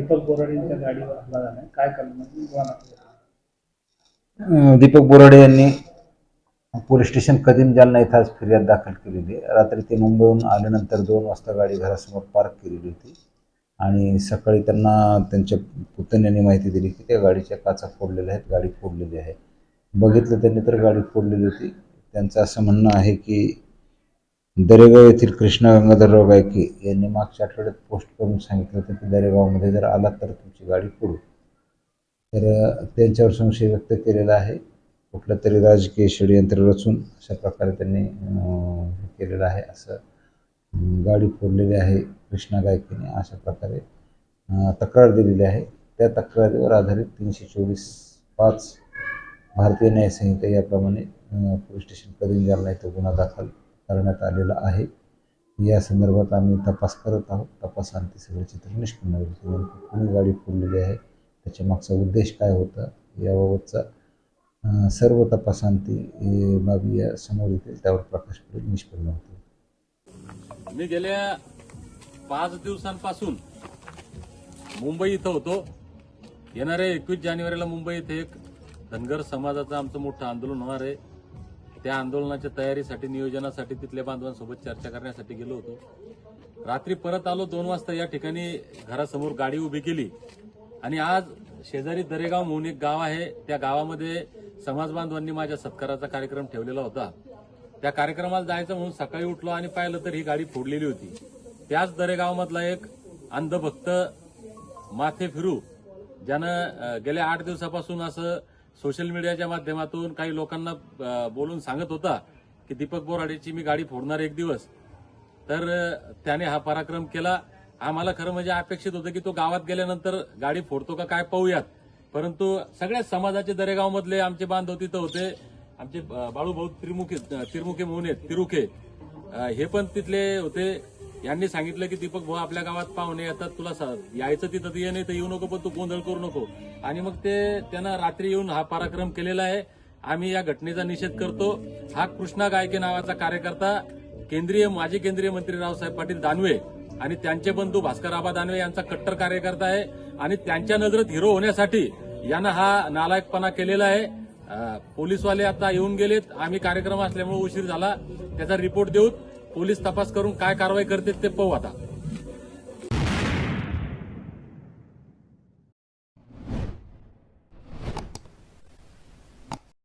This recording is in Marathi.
दीपक बोराडेंच्या गाडीवर हल्ला झाला, काय करणार? दीपक बोराडे यांनी पोलीस स्टेशन कदीम जालना इथं आज फिर्याद दाखल केलेली आहे. रात्री ते मुंबईहून आल्यानंतर 2 वाजता गाडी घरासमोर पार्क केलेली होती आणि सकाळी त्यांना त्यांच्या पुतण्याने माहिती दिली की त्या गाडीच्या काचा फोडलेल्या आहेत, गाडी फोडलेली आहे. बघितलं त्यांनी तर गाडी फोडलेली होती. त्यांचं असं म्हणणं आहे की दरेगाव येथील कृष्णा गंगाधरराव गायके यांनी मागच्या आठवड्यात पोस्ट करून सांगितलं होतं की दरेगावमध्ये जर आलात तर तुमची गाडी फोडू. तर त्यांच्यावर संशय व्यक्त केलेला आहे. कुठलं तरी राजकीय षडयंत्र रचून अशा प्रकारे त्यांनी केलेलं आहे. असं गाडी फोडलेली आहे कृष्णा गायकेने अशा प्रकारे तक्रार दिलेली आहे. त्या तक्रारीवर आधारित 324(5) भारतीय न्यायसंहिता याप्रमाणे पोलीस स्टेशन कदीम जालना इथं गुन्हा दाखल करण्यात आलेला आहे. या संदर्भात आम्ही तपास करत आहोत. तपासांती सगळे चित्र निष्पन्न होईल की नेमकं कोणी गाडी फोडलेली आहे, त्याच्या मागचा उद्देश काय होता, याबाबतचा सर्व तपासांती बाबी या समोर येतील, त्यावर प्रकाश पडेल, निष्पन्न होतील. मी गेल्या 5 दिवसांपासून मुंबई इथं होतो. येणाऱ्या 21 जानेवारीला मुंबई इथे एक धनगर समाजाचं आमचं मोठं आंदोलन होणार आहे. त्या आंदोलनाच्या तयारीसाठी, नियोजनासाठी तिथल्या बांधवांसोबत चर्चा करण्यासाठी गेलो होतो. रात्री परत आलो 2 वाजता. या ठिकाणी घरासमोर गाडी उभी केली आणि आज शेजारी दरेगाव म्हणून एक गाव आहे, त्या गावामध्ये समाज बांधवांनी माझ्या सत्काराचा कार्यक्रम ठेवलेला होता. त्या कार्यक्रमाला जायचं म्हणून सकाळी उठलो आणि पाहिलं तर ही गाडी फोडलेली होती. त्याच दरेगावमधला एक अंधभक्त माथे फिरू, ज्यानं गेल्या 8 दिवसापासून असं सोशल मीडियाच्या माध्यमातून काही लोकांना बोलून सांगत होता की दीपक बोराडेची मी गाडी फोडणार एक दिवस. तर त्याने हा पराक्रम केला. आम्हाला खरं म्हणजे अपेक्षित होतं की तो गावात गेल्यानंतर गाडी फोडतो का काय पाहूयात, परंतु सगळ्याच समाजाचे दरेगावमधले आमचे बांधव तिथं होते. आमचे बाळूभाऊ तिरमुखे म्हणून आहेत, तिरुखे, हे पण तिथले होते. यांनी सांगितलं की दीपक भाऊ आपल्या गावात पाहुणे येतात, तुला यायचं तिथं तर ये, नाही तर येऊ नको, पण तू गोंधळ करू नको. आणि मग त्यांना रात्री येऊन हा पराक्रम केलेला आहे. आम्ही या घटनेचा निषेध करतो. हा कृष्णा गायके नावाचा कार्यकर्ता माजी केंद्रीय मंत्री रावसाहेब पाटील दानवे आणि त्यांचे बंधू भास्करआबा दानवे यांचा कट्टर कार्यकर्ता आहे आणि त्यांच्या नजरेत हिरो होण्यासाठी यानं हा नालायकपणा केलेला आहे. पोलीसवाले आता येऊन गेलेत. आम्ही कार्यक्रम असल्यामुळे उशीर झाला. त्याचा रिपोर्ट देऊत. पोलीस तपास करून काय कारवाई करतात ते पाहू आता.